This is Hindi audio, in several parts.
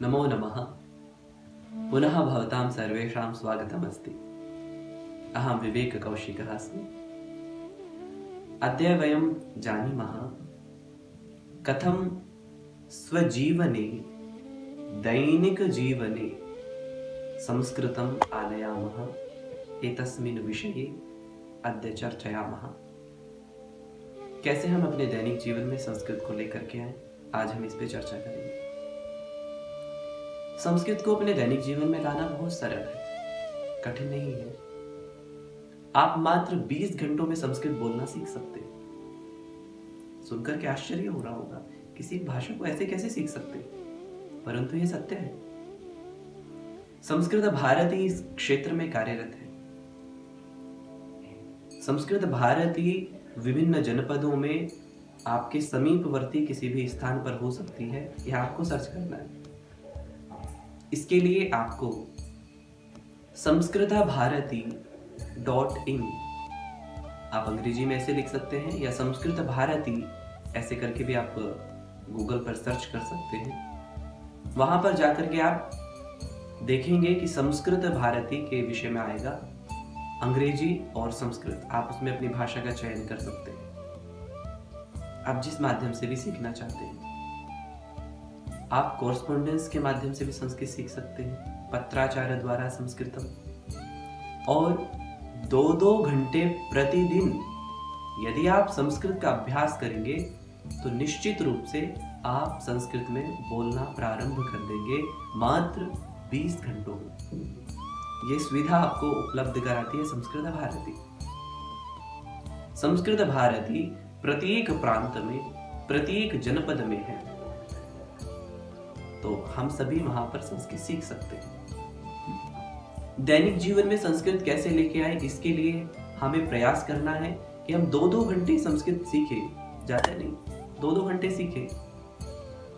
नमो नमः। पुनः भवतां सर्वेषां स्वागतमस्ति। अहं विवेककौशिकः अस्मि। अद्य वयं जानीमः कथं स्वजीवने दैनिकजीवने संस्कृतम् आनयामः एतस्मिन् विषये अद्य चर्चयामः। कैसे हम अपने दैनिक जीवन में संस्कृत को लेकर के आए, आज हम इस पे चर्चा करेंगे। संस्कृत को अपने दैनिक जीवन में लाना बहुत सरल है, कठिन नहीं है। आप मात्र 20 घंटों में संस्कृत बोलना सीख सकते हैं। सुनकर के आश्चर्य हो रहा होगा, किसी भाषा को ऐसे कैसे सीख सकते हैं, परंतु यह सत्य है। संस्कृत भारती इस क्षेत्र में कार्यरत है। संस्कृत भारती विभिन्न जनपदों में आपके समीपवर्ती किसी भी स्थान पर हो सकती है, यह आपको सर्च करना है। इसके लिए आपको samskritabharati.in आप अंग्रेजी में ऐसे लिख सकते हैं, या संस्कृत भारती ऐसे करके भी आप गूगल पर सर्च कर सकते हैं। वहां पर जाकर के आप देखेंगे कि संस्कृत भारती के विषय में आएगा अंग्रेजी और संस्कृत। आप उसमें अपनी भाषा का चयन कर सकते हैं, आप जिस माध्यम से भी सीखना चाहते हैं। आप कॉरस्पॉन्डेंस के माध्यम से भी संस्कृत सीख सकते हैं, पत्राचार द्वारा संस्कृतम। और 2-2 घंटे प्रतिदिन यदि आप संस्कृत का अभ्यास करेंगे तो निश्चित रूप से आप संस्कृत में बोलना प्रारंभ कर देंगे मात्र 20 घंटों में। ये सुविधा आपको उपलब्ध कराती है संस्कृत भारती। संस्कृत भारती प्रत्येक प्रांत में, प्रत्येक जनपद में है, तो हम सभी वहां पर संस्कृत सीख सकते हैं। दैनिक जीवन में संस्कृत कैसे लेके आए, इसके लिए हमें प्रयास करना है कि हम 2-2 घंटे संस्कृत सीखें, ज्यादा नहीं, 2-2 घंटे सीखें।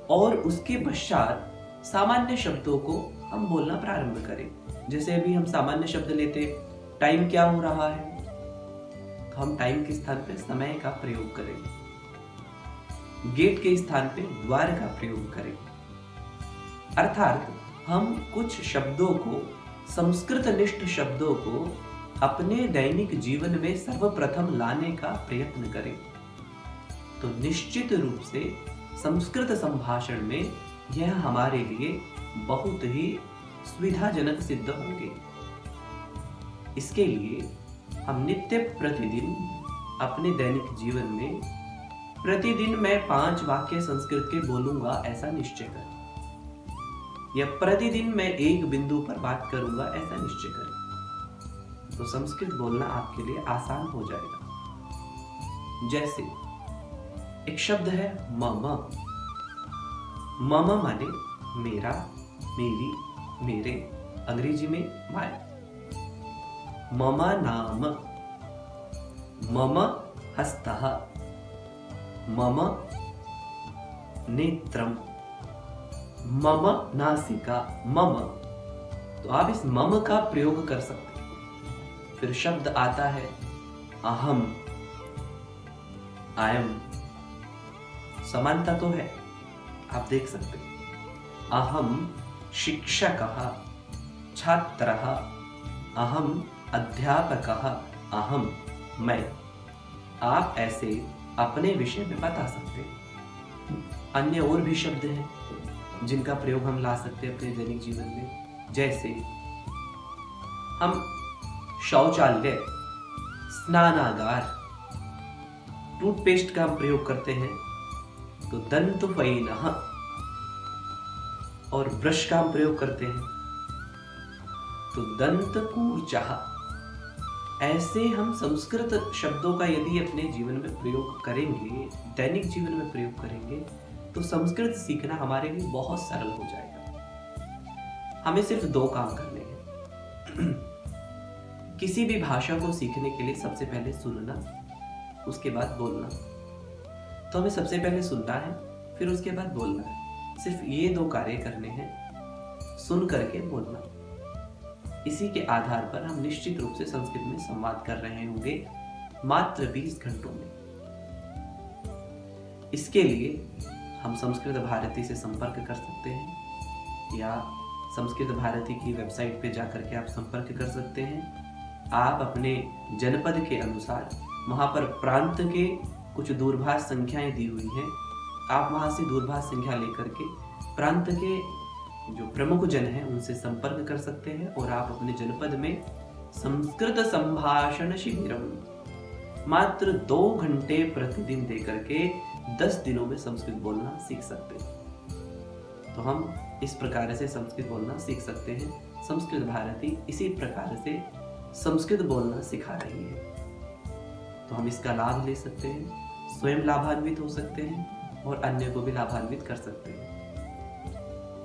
और उसके पश्चात सामान्य शब्दों को हम बोलना प्रारंभ करें। जैसे अभी हम सामान्य शब्द लेते, टाइम क्या हो रहा है, तो हम टाइम के स्थान पे समय का प्रयोग करें। गेट के स्थान पे द्वार का प्रयोग करें। अर्थात हम कुछ शब्दों को, संस्कृतनिष्ठ शब्दों को अपने दैनिक जीवन में सर्वप्रथम लाने का प्रयत्न करें, तो निश्चित रूप से संस्कृत संभाषण में यह हमारे लिए बहुत ही सुविधाजनक सिद्ध होंगे। इसके लिए हम नित्य प्रतिदिन अपने दैनिक जीवन में प्रतिदिन मैं 5 वाक्य संस्कृत के बोलूंगा ऐसा निश्चय करें, या प्रतिदिन मैं एक बिंदु पर बात करूंगा ऐसा निश्चय करें, तो संस्कृत बोलना आपके लिए आसान हो जाएगा। जैसे एक शब्द है मम। मम माने मेरा, मेरी, मेरे, अंग्रेजी में माय। मम नाम, मम हस्तः, मम नेत्रम, मम नासिका, मम। तो आप इस मम का प्रयोग कर सकते हैं। फिर शब्द आता है अहम, आई एम। समानता तो है, आप देख सकते हैं। अहम शिक्षकः, छात्रः, अहम अध्यापकः, अहम मैं। आप ऐसे अपने विषय में बता सकते हैं। अन्य और भी शब्द हैं जिनका प्रयोग हम ला सकते हैं अपने दैनिक जीवन में। जैसे हम शौचालय, स्नानागार, टूथपेस्ट का हम प्रयोग करते हैं तो दंतफैनः, और ब्रश का हम प्रयोग करते हैं तो दंतकूर्चः। ऐसे हम संस्कृत शब्दों का यदि अपने जीवन में प्रयोग करेंगे, दैनिक जीवन में प्रयोग करेंगे, तो संस्कृत सीखना हमारे लिए बहुत सरल हो जाएगा। हमें सिर्फ 2 काम करने हैं। किसी भी भाषा को सीखने के लिए सबसे पहले सुनना, उसके बाद बोलना। तो हमें सबसे पहले सुनना है, फिर उसके बाद बोलना है। सिर्फ ये 2 कार्य करने हैं, सुन करके बोलना। इसी के आधार पर हम निश्चित रूप से संस्कृत में संवाद कर रहे होंगे मात्र 20 घंटों में। इसके लिए हम संस्कृत भारती से संपर्क कर सकते हैं, या संस्कृत भारती की वेबसाइट पे जाकर के आप संपर्क कर सकते हैं। आप अपने जनपद के अनुसार वहाँ पर प्रांत के कुछ दूरभाष संख्याएं दी हुई हैं, आप वहाँ से दूरभाष संख्या लेकर के प्रांत के जो प्रमुख जन हैं उनसे संपर्क कर सकते हैं और आप अपने जनपद में संस्कृत संभाषण शिविरम मात्र 2 घंटे प्रतिदिन देकर के 10 दिनों में संस्कृत बोलना सीख सकते हैं। तो हम इस प्रकार से संस्कृत बोलना सीख सकते हैं। संस्कृत भारती इसी प्रकार से संस्कृत बोलना सिखा रही है, तो हम इसका लाभ ले सकते हैं, स्वयं लाभान्वित हो सकते हैं और अन्य को भी लाभान्वित कर सकते हैं।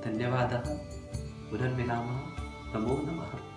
धन्यवादः। पुनर्मिलामः। नमो नमः।